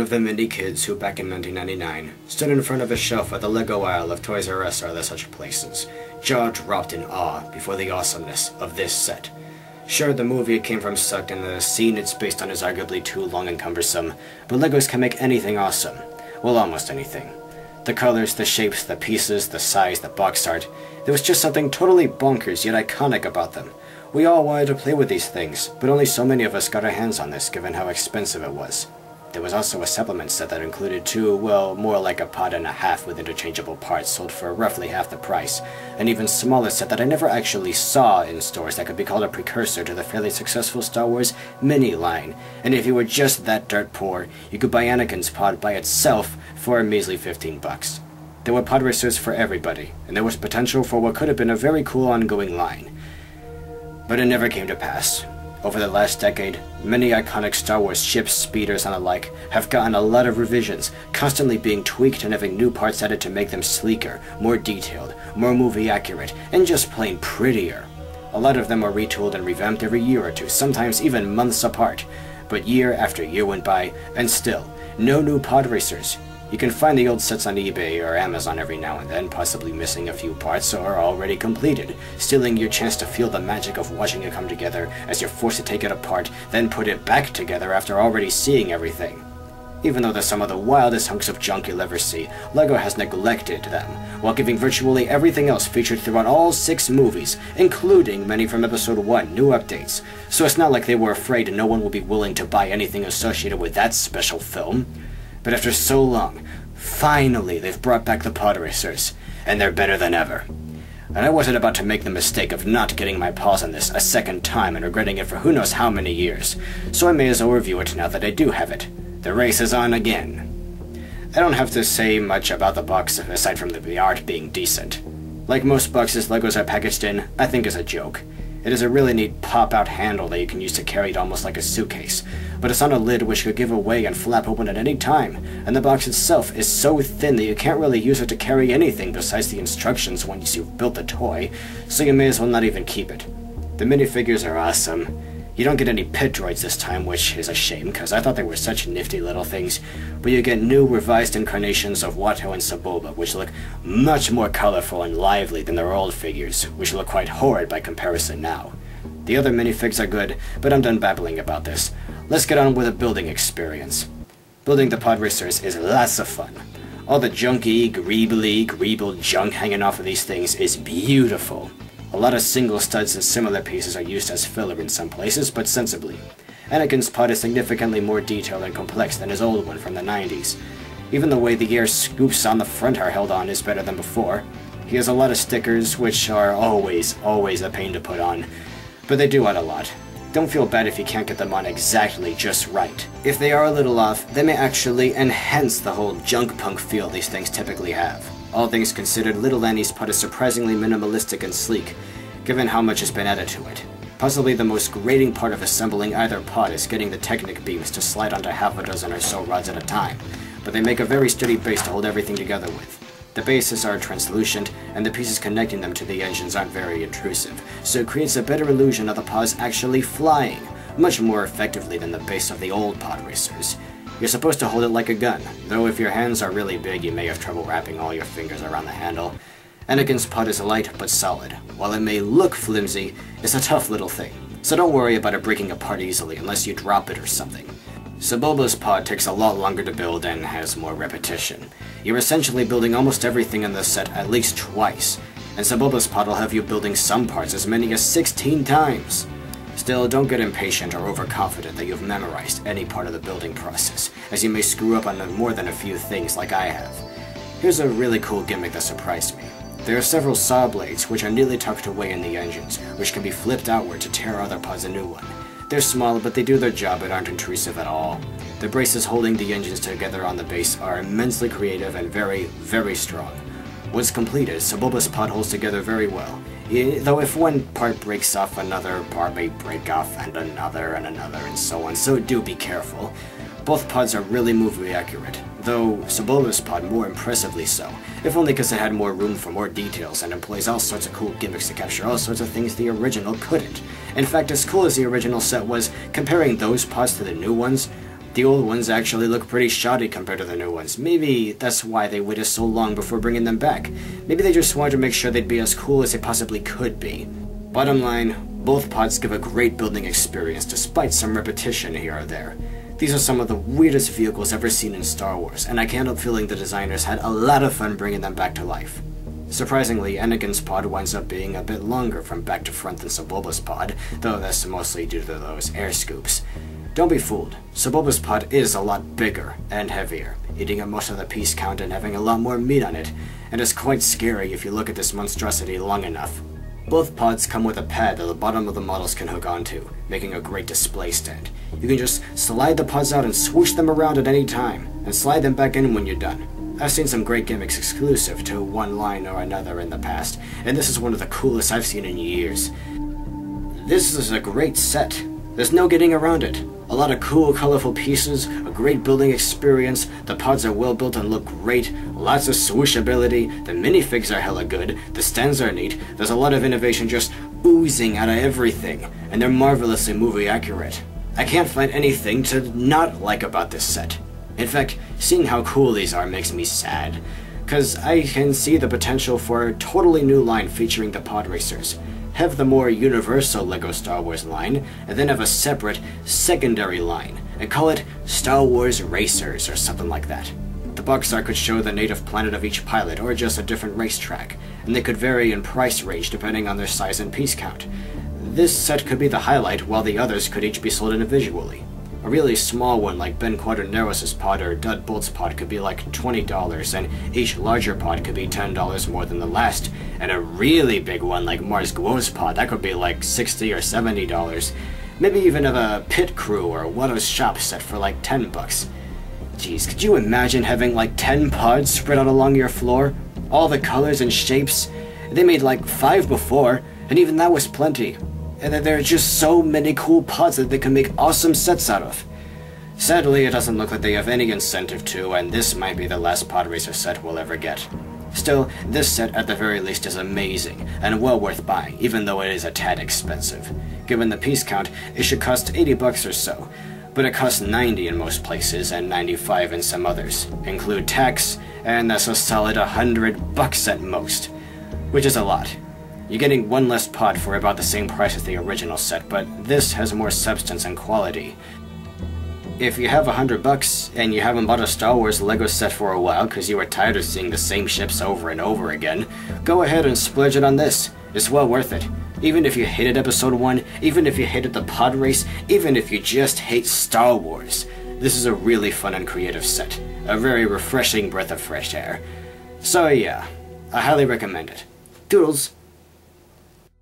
of the many kids who, back in 1999, stood in front of a shelf at the Lego aisle of Toys R Us or other such places, jaw dropped in awe before the awesomeness of this set. Sure, the movie it came from sucked and the scene it's based on is arguably too long and cumbersome, but Legos can make anything awesome. Well, almost anything. The colors, the shapes, the pieces, the size, the box art. There was just something totally bonkers yet iconic about them. We all wanted to play with these things, but only so many of us got our hands on this given how expensive it was. There was also a supplement set that included two, well, more like a pod and a half with interchangeable parts sold for roughly half the price. An even smaller set that I never actually saw in stores that could be called a precursor to the fairly successful Star Wars mini line. And if you were just that dirt poor, you could buy Anakin's pod by itself for a measly $15. There were Podracers for everybody, and there was potential for what could have been a very cool ongoing line. But it never came to pass. Over the last decade, many iconic Star Wars ships, speeders, and the like have gotten a lot of revisions, constantly being tweaked and having new parts added to make them sleeker, more detailed, more movie accurate, and just plain prettier. A lot of them are retooled and revamped every year or two, sometimes even months apart. But year after year went by, and still, no new pod racers. You can find the old sets on eBay or Amazon every now and then, possibly missing a few parts or already completed, stealing your chance to feel the magic of watching it come together as you're forced to take it apart, then put it back together after already seeing everything. Even though they're some of the wildest hunks of junk you'll ever see, LEGO has neglected them, while giving virtually everything else featured throughout all 6 movies, including many from Episode 1, new updates. So it's not like they were afraid no one would be willing to buy anything associated with that special film. But after so long, finally they've brought back the Podracers, and they're better than ever. And I wasn't about to make the mistake of not getting my paws on this a second time and regretting it for who knows how many years, so I may as well review it now that I do have it. The race is on again. I don't have to say much about the box aside from the art being decent. Like most boxes Legos are packaged in, I think is a joke. It is a really neat pop-out handle that you can use to carry it almost like a suitcase, but it's on a lid which could give away and flap open at any time, and the box itself is so thin that you can't really use it to carry anything besides the instructions once you've built the toy, so you may as well not even keep it. The minifigures are awesome. You don't get any pit droids this time, which is a shame, because I thought they were such nifty little things, but you get new revised incarnations of Watto and Sebulba, which look much more colorful and lively than their old figures, which look quite horrid by comparison now. The other minifigs are good, but I'm done babbling about this. Let's get on with the building experience. Building the Podracers is lots of fun. All the junky, greeble junk hanging off of these things is beautiful. A lot of single studs and similar pieces are used as filler in some places, but sensibly. Anakin's pod is significantly more detailed and complex than his old one from the 90s. Even the way the air scoops on the front are held on is better than before. He has a lot of stickers, which are always a pain to put on, but they do add a lot. Don't feel bad if you can't get them on exactly just right. If they are a little off, they may actually enhance the whole junk punk feel these things typically have. All things considered, Little Annie's pod is surprisingly minimalistic and sleek, given how much has been added to it. Possibly the most grating part of assembling either pod is getting the Technic beams to slide onto half a dozen or so rods at a time, but they make a very sturdy base to hold everything together with. The bases are translucent, and the pieces connecting them to the engines aren't very intrusive, so it creates a better illusion of the pods actually flying, much more effectively than the base of the old Podracers. You're supposed to hold it like a gun, though if your hands are really big you may have trouble wrapping all your fingers around the handle. Anakin's pod is light but solid. While it may look flimsy, it's a tough little thing, so don't worry about it breaking apart easily unless you drop it or something. Sebulba's pod takes a lot longer to build and has more repetition. You're essentially building almost everything in the set at least twice, and Sebulba's pod will have you building some parts as many as 16 times. Still, don't get impatient or overconfident that you've memorized any part of the building process, as you may screw up on more than a few things like I have. Here's a really cool gimmick that surprised me. There are several saw blades which are neatly tucked away in the engines, which can be flipped outward to tear other pods a new one. They're small, but they do their job and aren't intrusive at all. The braces holding the engines together on the base are immensely creative and very strong. Once completed, Sebulba's pod holds together very well, though if one part breaks off, another part may break off, and another, and so on, so do be careful. Both pods are really movie accurate, though Sebulba's pod more impressively so, if only because it had more room for more details and employs all sorts of cool gimmicks to capture all sorts of things the original couldn't. In fact, as cool as the original set was, comparing those pods to the new ones, The old ones actually look pretty shoddy compared to the new ones. Maybe that's why they waited so long before bringing them back. Maybe they just wanted to make sure they'd be as cool as they possibly could be. Bottom line, both pods give a great building experience despite some repetition here or there. These are some of the weirdest vehicles ever seen in Star Wars, and I can't help feeling the designers had a lot of fun bringing them back to life. Surprisingly, Anakin's pod winds up being a bit longer from back to front than Sebulba's pod, though that's mostly due to those air scoops. Don't be fooled, Sebulba's pod is a lot bigger and heavier, eating up most of the piece count and having a lot more meat on it, and it's quite scary if you look at this monstrosity long enough. Both pods come with a pad that the bottom of the models can hook onto, making a great display stand. You can just slide the pods out and swoosh them around at any time, and slide them back in when you're done. I've seen some great gimmicks exclusive to one line or another in the past, and this is one of the coolest I've seen in years. This is a great set. There's no getting around it. A lot of cool, colorful pieces, a great building experience, the pods are well built and look great, lots of swooshability, the minifigs are hella good, the stands are neat, there's a lot of innovation just oozing out of everything, and they're marvelously movie accurate. I can't find anything to not like about this set. In fact, seeing how cool these are makes me sad, cause I can see the potential for a totally new line featuring the Podracers. Have the more universal LEGO Star Wars line, and then have a separate, secondary line, and call it Star Wars Racers or something like that. The box art could show the native planet of each pilot, or just a different racetrack, and they could vary in price range depending on their size and piece count. This set could be the highlight, while the others could each be sold individually. A really small one like Ben Quaternaros' pod or Dud Bolt's pod could be like $20, and each larger pod could be $10 more than the last, and a really big one like Mars Guo's pod, that could be like $60 or $70. Maybe even have a Pit Crew or Watto's Shop set for like $10. Jeez, could you imagine having like 10 pods spread out along your floor? All the colors and shapes? They made like 5 before, and even that was plenty. And there are just so many cool pods that they can make awesome sets out of. Sadly, it doesn't look like they have any incentive to, and this might be the last Podracer set we'll ever get. Still, this set at the very least is amazing, and well worth buying, even though it is a tad expensive. Given the piece count, it should cost $80 or so, but it costs $90 in most places and $95 in some others. Include tax, and that's a solid $100 at most, which is a lot. You're getting one less pod for about the same price as the original set, but this has more substance and quality. If you have $100 and you haven't bought a Star Wars LEGO set for a while because you were tired of seeing the same ships over and over again, go ahead and splurge it on this. It's well worth it. Even if you hated Episode 1, even if you hated the pod race, even if you just hate Star Wars, this is a really fun and creative set. A very refreshing breath of fresh air. So yeah, I highly recommend it. Doodles!